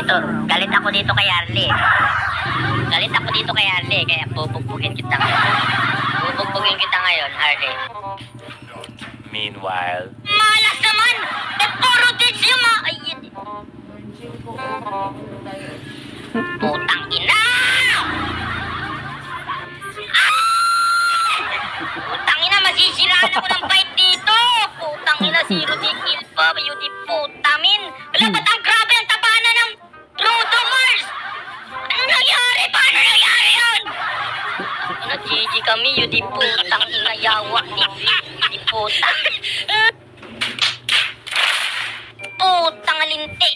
Ito, galit ako dito kay Arlie. Galit ako dito kay Arlie, kaya bubugbugin kita ngayon. Bubugbugin kita ngayon, Arlie. Meanwhile, Malas naman! Puro din siya Ay, putang ina! Putang ina, masisiraan ako ng fight dito! Putang ina, zero di kill pa, yun di putamin! Wala, ba't ang grabe ang tabanan ng Roto Mars? Ano nangyari? Paano nangyari yun? Nag-GG kami, yun di putang ina, yawa ni V, yun di putang. Putang linti!